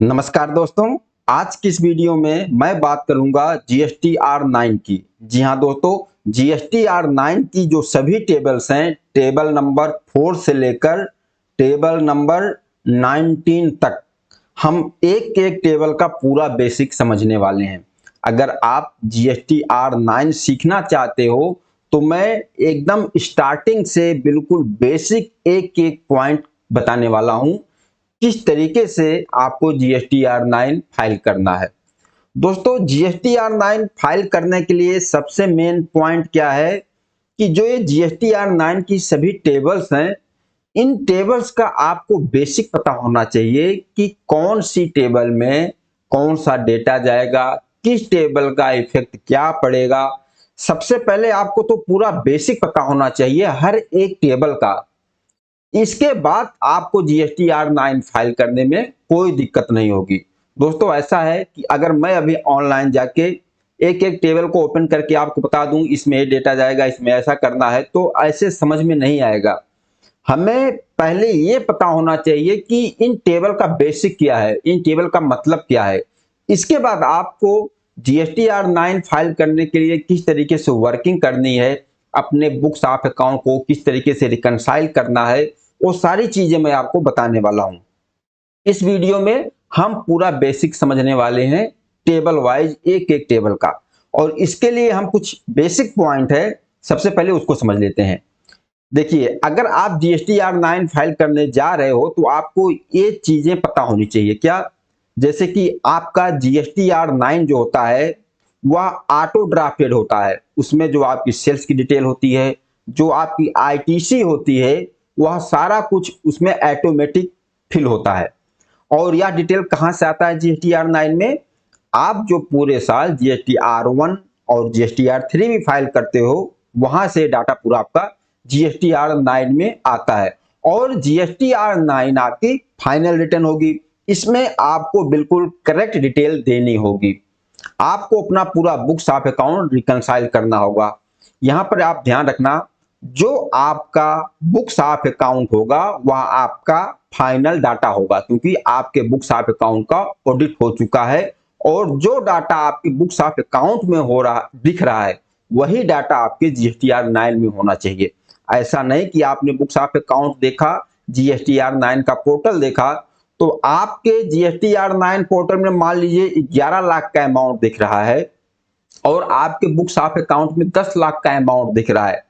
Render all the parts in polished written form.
नमस्कार दोस्तों। आज की इस वीडियो में मैं बात करूंगा GSTR9 की। जी हां दोस्तों, GSTR9 की जो सभी टेबल्स हैं, टेबल नंबर 4 से लेकर टेबल नंबर 19 तक, हम एक एक टेबल का पूरा बेसिक समझने वाले हैं। अगर आप GSTR9 सीखना चाहते हो तो मैं एकदम स्टार्टिंग से बिल्कुल बेसिक एक एक पॉइंट बताने वाला हूं, किस तरीके से आपको GSTR9 फाइल करना है। दोस्तों, GSTR9 फाइल करने के लिए सबसे मेन पॉइंट क्या है कि जो ये GSTR9 की सभी टेबल्स हैं, इन टेबल्स का आपको बेसिक पता होना चाहिए कि कौन सी टेबल में कौन सा डेटा जाएगा, किस टेबल का इफेक्ट क्या पड़ेगा। सबसे पहले आपको तो पूरा बेसिक पता होना चाहिए हर एक टेबल का। इसके बाद आपको GSTR9 फाइल करने में कोई दिक्कत नहीं होगी। दोस्तों, ऐसा है कि अगर मैं अभी ऑनलाइन जाके एक एक टेबल को ओपन करके आपको बता दूं इसमें ये डेटा जाएगा, इसमें ऐसा करना है, तो ऐसे समझ में नहीं आएगा। हमें पहले ये पता होना चाहिए कि इन टेबल का बेसिक क्या है, इन टेबल का मतलब क्या है। इसके बाद आपको GSTR9 फाइल करने के लिए किस तरीके से वर्किंग करनी है, अपने बुक्स ऑफ अकाउंट को किस तरीके से रिकंसाइल करना है, वो सारी चीजें मैं आपको बताने वाला हूं। इस वीडियो में हम पूरा बेसिक समझने वाले हैं, टेबल वाइज एक एक टेबल का। और इसके लिए हम कुछ बेसिक पॉइंट है, सबसे पहले उसको समझ लेते हैं। देखिए, अगर आप GSTR9 फाइल करने जा रहे हो तो आपको ये चीजें पता होनी चाहिए। क्या? जैसे कि आपका GSTR9 जो होता है वह ऑटो ड्राफ्टेड होता है। उसमें जो आपकी सेल्स की डिटेल होती है, जो आपकी ITC होती है, वह सारा कुछ उसमें ऑटोमेटिक फिल होता है। और यह डिटेल कहां से आता है GSTR9 में? आप जो पूरे साल GSTR1 और GSTR3 भी फाइल करते हो, वहां से डाटा पूरा आपका GSTR9 में आता है। और GSTR9 आपकी फाइनल रिटर्न होगी। इसमें आपको बिल्कुल करेक्ट डिटेल देनी होगी। आपको अपना पूरा बुक्स ऑफ अकाउंट रिकंसाइल करना होगा। यहां पर आप ध्यान रखना, जो आपका बुक्स ऑफ अकाउंट होगा वह आपका फाइनल डाटा होगा, क्योंकि आपके बुक्स ऑफ अकाउंट का ऑडिट हो चुका है। और जो डाटा आपके बुक्स ऑफ अकाउंट में हो रहा दिख रहा है, वही डाटा आपके GSTR9 में होना चाहिए। ऐसा नहीं कि आपने बुक्स ऑफ अकाउंट देखा, GSTR9 का पोर्टल देखा, तो आपके GSTR9 पोर्टल में मान लीजिए 11 लाख का अमाउंट दिख रहा है और आपके बुक्स ऑफ अकाउंट में 10 लाख का अमाउंट दिख रहा है,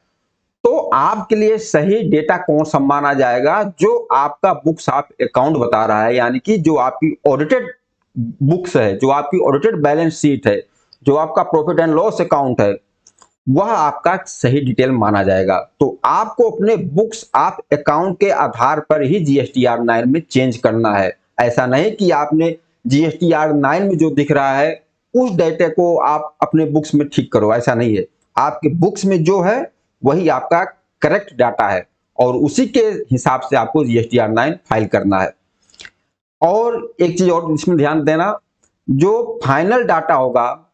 तो आपके लिए सही डेटा कौन सा माना जाएगा? जो आपका बुक्स ऑफ अकाउंट बता रहा है, यानी कि जो आपकी ऑडिटेड बुक्स है, जो आपकी ऑडिटेड बैलेंस शीट है, जो आपका प्रॉफिट एंड लॉस अकाउंट है, वह आपका सही डिटेल माना जाएगा। तो आपको अपने बुक्स ऑफ अकाउंट के आधार पर ही GSTR9 में चेंज करना है। ऐसा नहीं कि आपने GSTR9 में जो दिख रहा है उस डेटा को आप अपने बुक्स में ठीक करो, ऐसा नहीं है। आपके बुक्स में जो है वही आपका करेक्ट डाटा है और उसी के हिसाब से आपको GSTR9 फाइल करना है। और एक चीज और इसमें ध्यान देना, जो फाइनल डाटा होगा,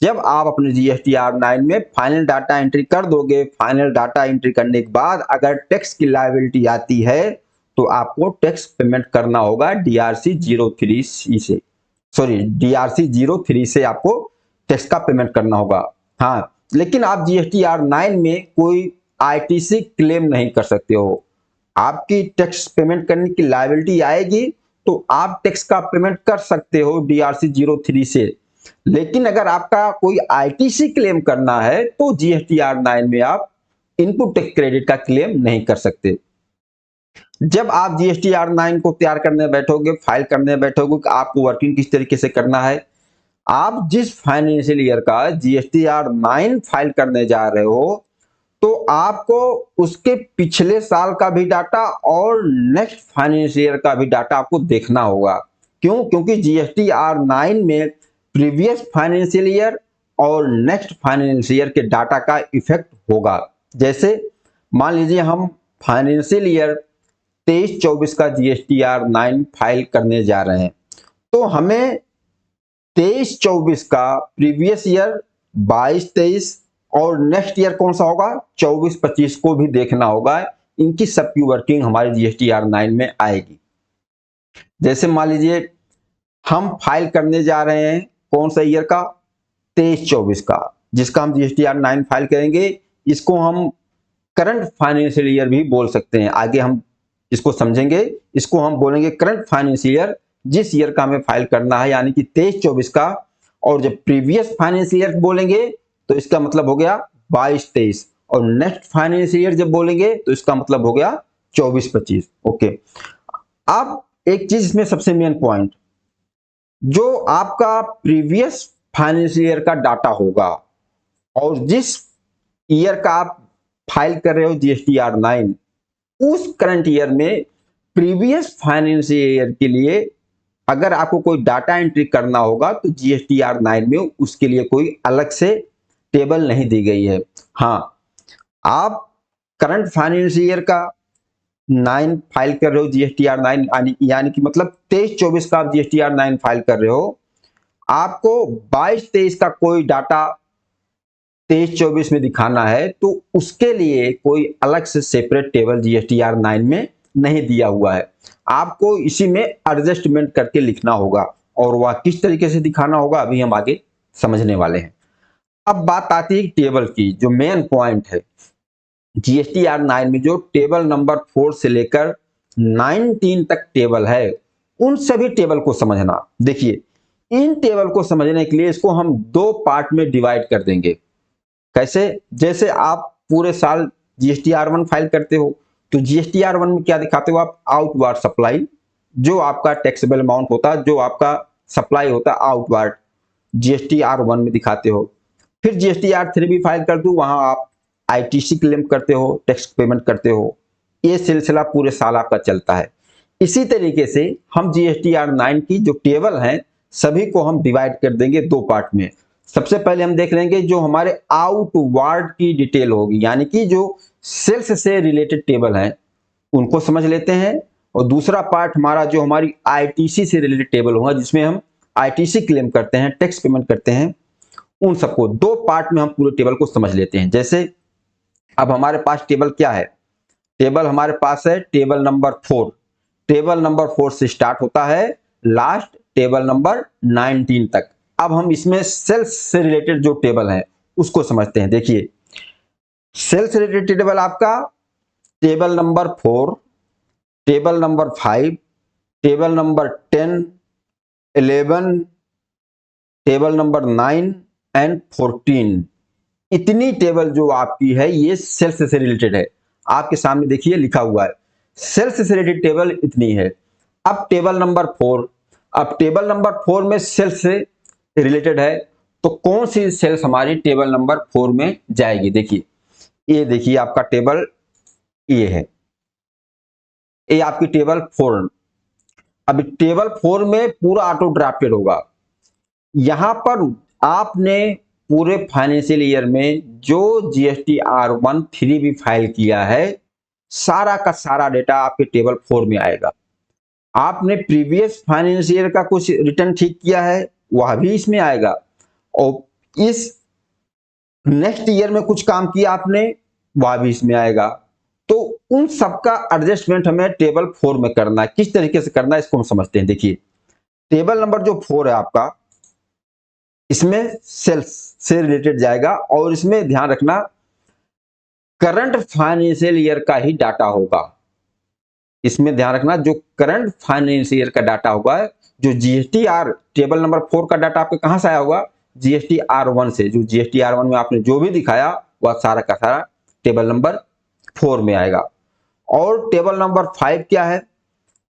जब आप अपने GSTR9 में फाइनल डाटा एंट्री कर दोगे, फाइनल डाटा एंट्री करने के बाद अगर टैक्स की लायबिलिटी आती है तो आपको टैक्स पेमेंट करना होगा DRC03 से, सॉरी DRC03 से आपको टैक्स का पेमेंट करना होगा। हाँ, लेकिन आप GSTR9 में कोई ITC क्लेम नहीं कर सकते हो। आपकी टैक्स पेमेंट करने की लायबिलिटी आएगी तो आप टैक्स का पेमेंट कर सकते हो DRC03 से। लेकिन अगर आपका कोई ITC क्लेम करना है तो GSTR9 में आप इनपुट टैक्स क्रेडिट का क्लेम नहीं कर सकते। जब आप GSTR9 को तैयार करने बैठोगे, फाइल करने बैठोगे, कि आपको वर्किंग किस तरीके से करना है, आप जिस फाइनेंशियल ईयर का GSTR9 फाइल करने जा रहे हो, तो आपको उसके पिछले साल का भी डाटा और नेक्स्ट फाइनेंशियल ईयर का भी डाटा आपको देखना होगा। क्यों? क्योंकि GSTR9 में प्रीवियस फाइनेंशियल ईयर और नेक्स्ट फाइनेंशियल ईयर के डाटा का इफेक्ट होगा। जैसे मान लीजिए हम फाइनेंशियल ईयर 23-24 का GSTR9 फाइल करने जा रहे हैं, तो हमें 23-24 का प्रीवियस ईयर 22-23 और नेक्स्ट ईयर कौन सा होगा 24-25 को भी देखना होगा। इनकी सबकी वर्किंग हमारे GSTR9 में आएगी। जैसे मान लीजिए हम फाइल करने जा रहे हैं कौन सा ईयर का, 23-24 का, जिसका हम GSTR 9 फाइल करेंगे। इसको हम करंट फाइनेंशियल ईयर भी बोल सकते हैं, आगे हम इसको समझेंगे। इसको हम बोलेंगे करंट फाइनेंशियल ईयर, जिस ईयर का हमें फाइल करना है, यानी कि 23-24 का। और जब प्रीवियस फाइनेंशियल ईयर बोलेंगे तो इसका मतलब हो गया 22-23, और नेक्स्ट फाइनेंशियल ईयर जब बोलेंगे तो इसका मतलब हो गया 24-25। ओके, अब एक चीज इसमें सबसे मेन पॉइंट, जो आपका प्रीवियस फाइनेंशियल ईयर का डाटा होगा और जिस ईयर का आप फाइल कर रहे हो GSTR 9, उस करंट ईयर में प्रीवियस फाइनेंशियल ईयर के लिए अगर आपको कोई डाटा एंट्री करना होगा तो GSTR 9 में उसके लिए कोई अलग से टेबल नहीं दी गई है। हाँ, आप करंट फाइनेंशियल ईयर का 9 फाइल कर रहे हो GSTR 9, यानी कि मतलब 23-24 का आप GSTR 9 फाइल कर रहे हो, आपको 22-23 का कोई डाटा 23-24 में दिखाना है तो उसके लिए कोई अलग से सेपरेट टेबल GSTR 9 में नहीं दिया हुआ है। आपको इसी में एडजस्टमेंट करके लिखना होगा, और वह किस तरीके से दिखाना होगा अभी हम आगे समझने वाले हैं। अब बात आती है टेबल की, जो मेन पॉइंट है GSTR 9 में, जो टेबल नंबर 4 से लेकर 19 तक टेबल है, उन सभी टेबल को समझना। देखिए, इन टेबल को समझने के लिए इसको हम दो पार्ट में डिवाइड कर देंगे। कैसे? जैसे आप पूरे साल GSTR 1 फाइल करते हो तो GSTR 1 में क्या दिखाते हो आप, आउटवार्ड सप्लाई, जो आपका टैक्सेबल अमाउंट होता है, जो आपका सप्लाई होता है आउटवार्ड, GSTR 1 में दिखाते हो। फिर GSTR 3 भी फाइल करते हो, वहां आप ITC क्लेम करते हो, टैक्स पेमेंट करते हो। ये सिलसिला पूरे साल आपका चलता है। इसी तरीके से हम GSTR 9 की जो टेबल हैं सभी को हम डिवाइड कर देंगे दो पार्ट में। सबसे पहले हम देख लेंगे जो हमारे आउटवार्ड की डिटेल होगी, यानी कि जो सेल्स से रिलेटेड टेबल हैं उनको समझ लेते हैं। और दूसरा पार्ट हमारा जो हमारी ITC से रिलेटेड टेबल होगा, जिसमें हम ITC क्लेम करते हैं, टैक्स पेमेंट करते हैं, उन सबको दो पार्ट में हम पूरे टेबल को समझ लेते हैं। जैसे अब हमारे पास टेबल क्या है, टेबल हमारे पास है टेबल नंबर 4। टेबल नंबर 4 से स्टार्ट होता है लास्ट टेबल नंबर 19 तक। अब हम इसमें सेल्स से रिलेटेड जो टेबल है उसको समझते हैं। देखिए, सेल्स रिलेटेड टेबल आपका table number 4, table number 5, table number 10, 11, table number 9 and 14। इतनी टेबल जो आपकी है ये सेल्स से रिलेटेड है। आपके सामने देखिए लिखा हुआ है सेल्स से रिलेटेड टेबल इतनी है। अब टेबल नंबर 4, अब टेबल नंबर 4 में सेल्स से रिलेटेड है, तो कौन सी सेल्स हमारी टेबल नंबर 4 में जाएगी। देखिए, ये देखिए आपका टेबल ये है, ये आपकी टेबल 4। अब टेबल 4 में पूरा ऑटो ड्राफ्टेड होगा। यहां पर आपने पूरे फाइनेंशियल ईयर में जो GSTR 1 3 भी फाइल किया है, सारा का सारा डेटा आपके टेबल 4 में आएगा। आपने प्रीवियस फाइनेंशियल ईयर का कुछ रिटर्न ठीक किया है, वह भी इसमें आएगा। और इस नेक्स्ट ईयर में कुछ काम किया आपने, वह भी इसमें आएगा। तो उन सबका एडजस्टमेंट हमें टेबल 4 में करना है। किस तरीके से करना है इसको हम समझते हैं। देखिए, टेबल नंबर जो 4 है आपका, इसमें सेल्स से रिलेटेड जाएगा, और इसमें ध्यान रखना करंट फाइनेंशियल ईयर का ही डाटा होगा। इसमें ध्यान रखना जो करंट फाइनेंशियल ईयर का डाटा होगा, जो GSTR टेबल नंबर 4 का डाटा आपके कहां से आया होगा, GSTR 1 से। जो GSTR 1 में आपने जो भी दिखाया वह सारा का सारा टेबल नंबर 4 में आएगा। और टेबल नंबर 5 क्या है,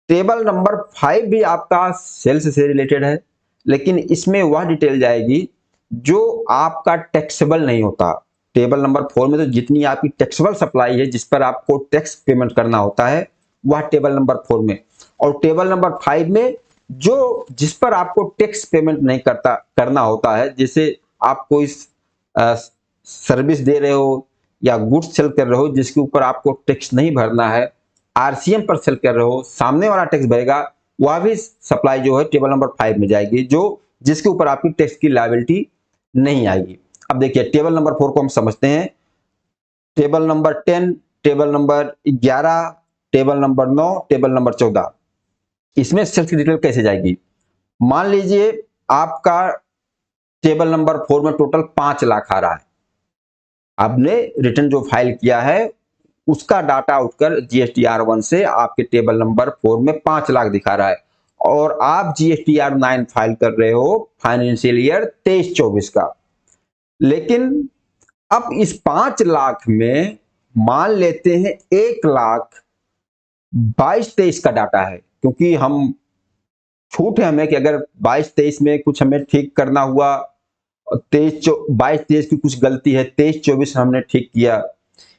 टेबल नंबर 5 भी आपका सेल्स से रिलेटेड है, लेकिन इसमें वह डिटेल जाएगी जो आपका टैक्सेबल नहीं होता। टेबल नंबर 4 में तो जितनी आपकी टैक्सेबल सप्लाई है, जिस पर आपको टैक्स पेमेंट करना होता है, वह टेबल नंबर 4 में। और टेबल नंबर 5 में जो जिस पर आपको टैक्स पेमेंट नहीं करना होता है, जैसे आप कोई सर्विस दे रहे हो या गुड्स सेल कर रहे हो जिसके ऊपर आपको टैक्स नहीं भरना है, RCM पर सेल कर रहे हो, सामने वाला टैक्स भरेगा, वह भी सप्लाई जो है टेबल नंबर 5 में जाएगी, जो जिसके ऊपर आपकी टैक्स की लायबिलिटी नहीं आएगी। अब देखिए, टेबल नंबर 4 को हम समझते हैं। Table number 10, table number 11, table number 9, table number 14, इसमें सेल्स की डिटेल कैसे जाएगी। मान लीजिए आपका टेबल नंबर 4 में टोटल 5 लाख आ रहा है, आपने रिटर्न जो फाइल किया है उसका डाटा उठकर GSTR1 से आपके टेबल नंबर 4 में 5 लाख दिखा रहा है, और आप GSTR9 फाइल कर रहे हो फाइनेंशियल ईयर 23-24 का। लेकिन अब इस 5 लाख में मान लेते हैं 1 लाख 22-23 का डाटा है, क्योंकि हम छूट है हमें कि अगर 22-23 में कुछ हमें ठीक करना हुआ, 22-23 की कुछ गलती है, 23-24 हमने ठीक किया,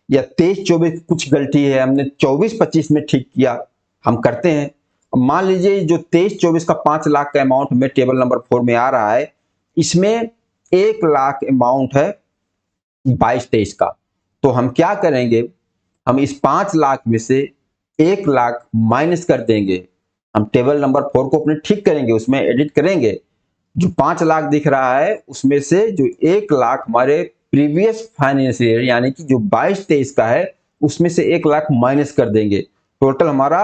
या 23-24 कुछ गलती है हमने 24-25 में ठीक किया, हम करते हैं। मान लीजिए जो 23-24 का 5 लाख का अमाउंट हमें टेबल नंबर 4 में आ रहा है, इसमें 1 लाख अमाउंट है 22-23 का। तो हम क्या करेंगे, हम इस 5 लाख में से 1 लाख माइनस कर देंगे, हम टेबल नंबर 4 को अपने ठीक करेंगे, उसमें एडिट करेंगे। जो 5 लाख दिख रहा है उसमें से जो 1 लाख हमारे प्रीवियस फाइनेंशियल ईयर यानी कि जो 22-23 का है उसमें से 1 लाख माइनस कर देंगे। टोटल हमारा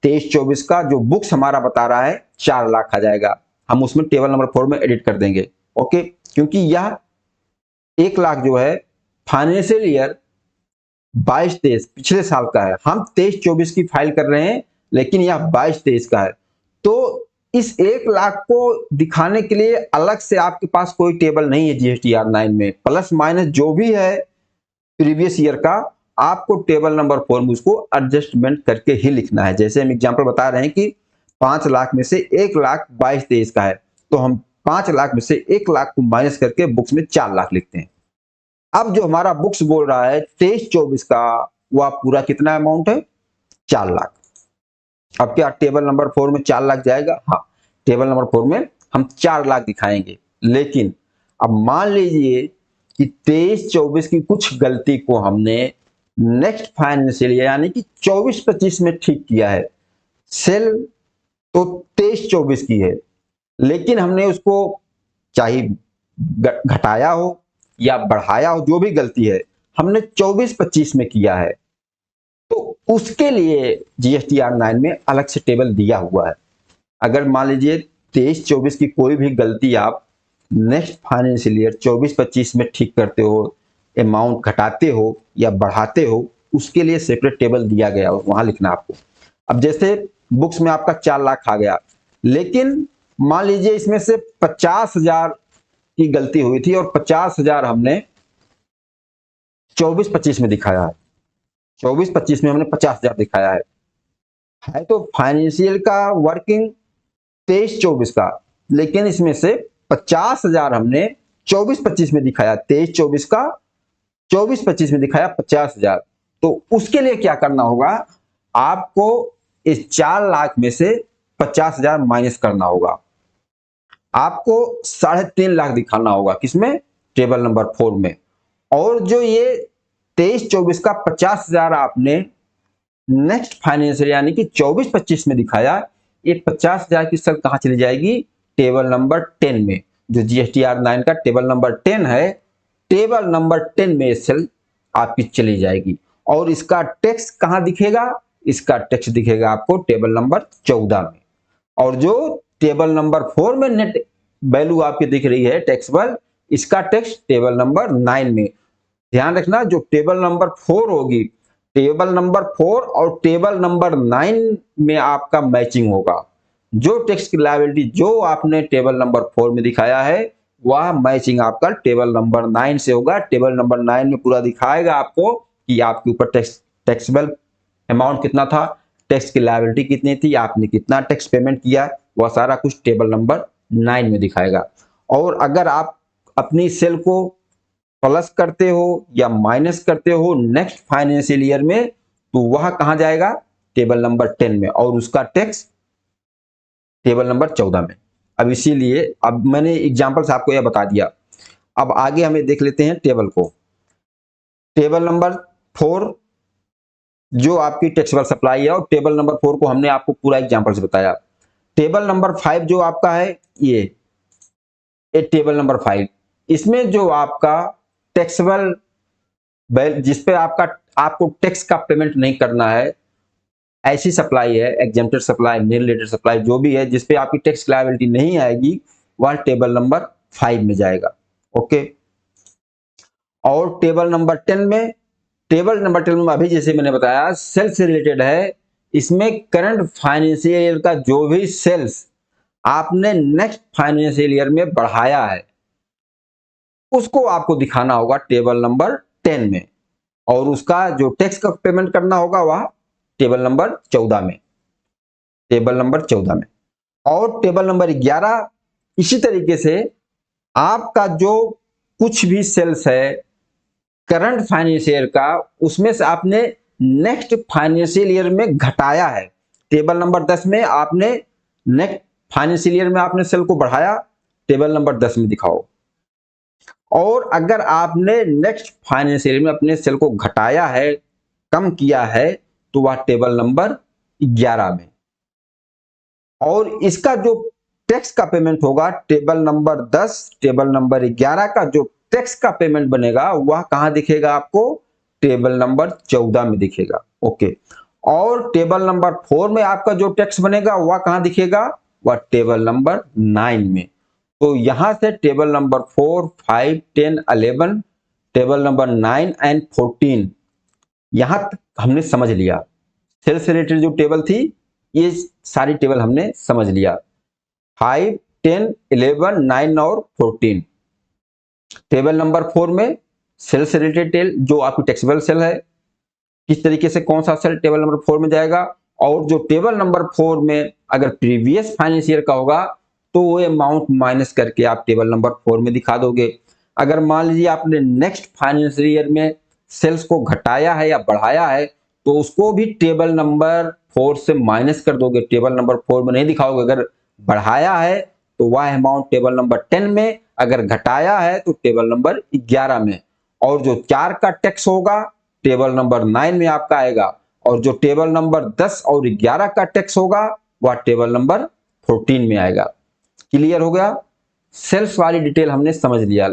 23-24 का जो बुक्स हमारा बता रहा है 4 लाख आ जाएगा, हम उसमें टेबल नंबर 4 में एडिट कर देंगे। ओके, क्योंकि यह 1 लाख जो है फाइनेंशियल ईयर 22-23 पिछले साल का है, हम 23-24 की फाइल कर रहे हैं लेकिन यह 22-23 का है। तो इस 1 लाख को दिखाने के लिए अलग से आपके पास कोई टेबल नहीं है GSTR9 में, प्लस माइनस जो भी है प्रीवियस ईयर का आपको टेबल नंबर 4 में उसको एडजस्टमेंट करके ही लिखना है। जैसे हम एग्जांपल बता रहे हैं कि 5 लाख में से 1 लाख 22-23 का है, तो हम 5 लाख में से 1 लाख को माइनस करके बुक्स में 4 लाख लिखते हैं। अब जो हमारा बुक्स बोल रहा है 23-24 का, वह पूरा कितना अमाउंट है, 4 लाख। अब क्या टेबल नंबर 4 में 4 लाख जाएगा? हाँ, टेबल नंबर 4 में हम 4 लाख दिखाएंगे। लेकिन अब मान लीजिए कि 23-24 की कुछ गलती को हमने नेक्स्ट फाइनेंशियल ईयर यानी कि 24-25 में ठीक किया है। सेल तो 23-24 की है, लेकिन हमने उसको चाहे घटाया हो या बढ़ाया हो, जो भी गलती है हमने 24-25 में किया है, तो उसके लिए GSTR9 में अलग से टेबल दिया हुआ है। अगर मान लीजिए 23-24 की कोई भी गलती आप नेक्स्ट फाइनेंशियल ईयर 24-25 में ठीक करते हो, अमाउंट घटाते हो या बढ़ाते हो, उसके लिए सेपरेट टेबल दिया गया हो, वहां लिखना आपको। अब जैसे बुक्स में आपका 4 लाख आ गया, लेकिन मान लीजिए इसमें से 50,000 की गलती हुई थी और 50,000 हमने 24-25 में दिखाया है, 24-25 में हमने 50,000 दिखाया है तो फाइनेंशियल का वर्किंग 23-24 का, लेकिन इसमें से 50,000 हमने 24-25 में दिखाया, 23-24 का 24-25 में दिखाया 50,000। तो उसके लिए क्या करना होगा, आपको इस 4 लाख में से 50,000 माइनस करना होगा, आपको 3.5 लाख दिखाना होगा, किसमें, टेबल नंबर 4 में। और जो ये 23-24 का 50,000 आपने नेक्स्ट फाइनेंशियल यानी कि 24-25 में दिखाया, ये 50,000 की सेल कहां चली जाएगी, टेबल नंबर 10 में। जो GSTR9 का टेबल नंबर 10 है, टेबल नंबर 10 में सेल आपकी चली जाएगी। और इसका टैक्स कहां दिखेगा, इसका टैक्स दिखेगा आपको टेबल नंबर 14 में। और जो टेबल नंबर 4 में नेट वैल्यू आपकी दिख रही है टैक्सेबल, इसका टैक्स टेबल नंबर 9 में। ध्यान रखना, जो टेबल नंबर 4 होगी, टेबल नंबर 4 और टेबल नंबर 9 में आपका मैचिंग होगा। जो टैक्स की लायबिलिटी जो आपने टेबल नंबर 4 में दिखाया है, वह मैचिंग आपका टेबल नंबर 9 से होगा। टेबल नंबर 9 में पूरा दिखाएगा आपको कि आपके ऊपर टैक्सेबल अमाउंट कितना था, टैक्स की लायबिलिटी कितनी थी, आपने कितना टैक्स पेमेंट किया, वह सारा कुछ टेबल नंबर 9 में दिखाएगा। और अगर आप अपनी सेल को प्लस करते हो या माइनस करते हो नेक्स्ट फाइनेंशियल ईयर में, तो वह कहां जाएगा, टेबल नंबर 10 में, और उसका टैक्स टेबल नंबर 14 में। अब इसीलिए अब मैंने एग्जांपल से आपको यह बता दिया। अब आगे हमें देख लेते हैं टेबल को। टेबल नंबर 4 जो आपकी टैक्सेबल सप्लाई है, और टेबल नंबर 4 को हमने आपको पूरा एग्जांपल से बताया। टेबल नंबर 5 जो आपका है, ये टेबल नंबर 5, इसमें जो आपका टैक्सेबल जिस पे आपको टैक्स का पेमेंट नहीं करना है, ऐसी सप्लाई है, एग्जेम्प्टेड सप्लाई, नील रिलेटेड सप्लाई, जो भी है जिसपे आपकी टैक्स लायबिलिटी नहीं आएगी, वह टेबल नंबर 5 में जाएगा। ओके। और टेबल नंबर 10 में, टेबल नंबर 10 में अभी जैसे मैंने बताया सेल्स से रिलेटेड है। इसमें करंट फाइनेंशियल ईयर का जो भी सेल्स आपने नेक्स्ट फाइनेंशियल ईयर में बढ़ाया है, उसको आपको दिखाना होगा टेबल नंबर 10 में, और उसका जो टैक्स का पेमेंट करना होगा वह टेबल नंबर 14 में, टेबल नंबर 14 में। और टेबल नंबर 11 इसी तरीके से आपका जो कुछ भी सेल्स है करंट फाइनेंशियल ईयर का, उसमें से आपने नेक्स्ट फाइनेंशियल ईयर में घटाया है। टेबल नंबर 10 में आपने नेक्स्ट फाइनेंशियल ईयर में आपने सेल को बढ़ाया, टेबल नंबर 10 में दिखाओ। और अगर आपने नेक्स्ट फाइनेंशियल ईयर में अपने सेल को घटाया है, कम किया है, तो वह टेबल नंबर 11 में। और इसका जो टैक्स का पेमेंट होगा टेबल नंबर 10, टेबल नंबर 11 का जो टैक्स का पेमेंट बनेगा वह कहां दिखेगा आपको, टेबल नंबर 14 में दिखेगा। ओके। और टेबल नंबर 4 में आपका जो टैक्स बनेगा वह कहां दिखेगा, वह टेबल नंबर 9 में। तो यहां से table number 4, 5, 10, 11, table number 9 and 14 यहां तक हमने समझ लिया। सेल्स से रिलेटेड जो टेबल थी ये सारी टेबल हमने समझ लिया, 5, 10, 11, 9 और 14। टेबल नंबर 4 में सेल से रिलेटेड टेल जो आपकी टैक्सेबल सेल है, किस तरीके से कौन सा सेल टेबल नंबर 4 में जाएगा। और जो टेबल नंबर 4 में अगर प्रीवियस फाइनेंस ईयर का होगा तो वो अमाउंट माइनस करके आप टेबल नंबर 4 में दिखा दोगे। अगर मान लीजिए आपने नेक्स्ट फाइनेंशियल ईयर में सेल्स को घटाया है या बढ़ाया है, तो उसको भी टेबल नंबर 4 से माइनस कर दोगे, टेबल नंबर 4 में नहीं दिखाओगे। अगर बढ़ाया है तो वह अमाउंट टेबल नंबर 10 में, अगर घटाया है तो टेबल नंबर 11 में। और जो 4 का टैक्स होगा टेबल नंबर 9 में आपका आएगा, और जो टेबल नंबर 10 और 11 का टैक्स होगा वह टेबल नंबर 14 में आएगा। क्लियर हो गया? सेल्स वाली डिटेल हमने समझ लिया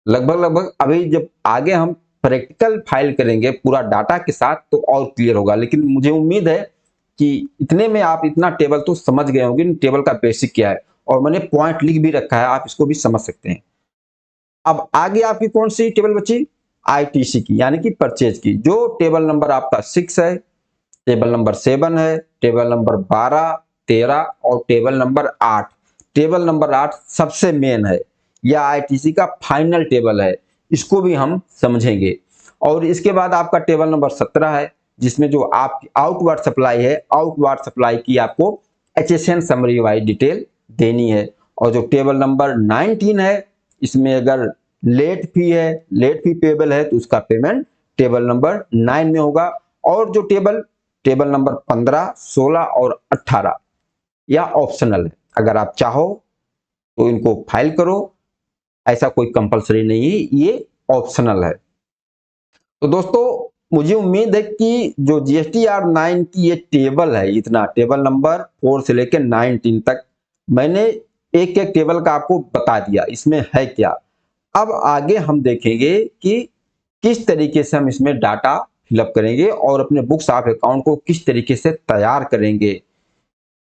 लगभग। अभी जब आगे हम प्रैक्टिकल फाइल करेंगे पूरा डाटा के साथ तो और क्लियर होगा, लेकिन मुझे उम्मीद है कि इतने में आप इतना टेबल तो समझ गए होंगे, टेबल का बेसिक क्या है, और मैंने पॉइंट लिख भी रखा है, आप इसको भी समझ सकते हैं। अब आगे आपकी कौन सी टेबल बची, आईटीसी की, यानी कि परचेज की, जो टेबल नंबर आपका 6 है, टेबल नंबर 7 है, टेबल नंबर 12, 13 और टेबल नंबर 8। टेबल नंबर 8 सबसे मेन है, यह आईटीसी का फाइनल टेबल है, इसको भी हम समझेंगे। और इसके बाद आपका टेबल नंबर 17 है, जिसमें जो आपकी आउटवर्ड सप्लाई है, आउटवर्ड सप्लाई की आपको एचएसएन समरी वाइज डिटेल देनी है। और जो टेबल नंबर 19 है, इसमें अगर लेट फी है, लेट फी पेबल है, तो उसका पेमेंट टेबल नंबर 9 में होगा। और जो टेबल नंबर 15, 16 और 18 यह ऑप्शनल है, अगर आप चाहो तो इनको फाइल करो, ऐसा कोई कंपलसरी नहीं है, ये ऑप्शनल है। तो दोस्तों मुझे उम्मीद है कि जो जीएसटीआर 9 की ये टेबल है, इतना टेबल नंबर 4 से लेकर 19 तक मैंने एक एक टेबल का आपको बता दिया इसमें है क्या। अब आगे हम देखेंगे कि किस तरीके से हम इसमें डाटा फिलअप करेंगे और अपने बुक्स ऑफ अकाउंट को किस तरीके से तैयार करेंगे।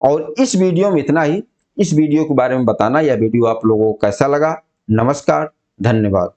और इस वीडियो में इतना ही। इस वीडियो के बारे में बताना, यह वीडियो आप लोगों को कैसा लगा। नमस्कार, धन्यवाद।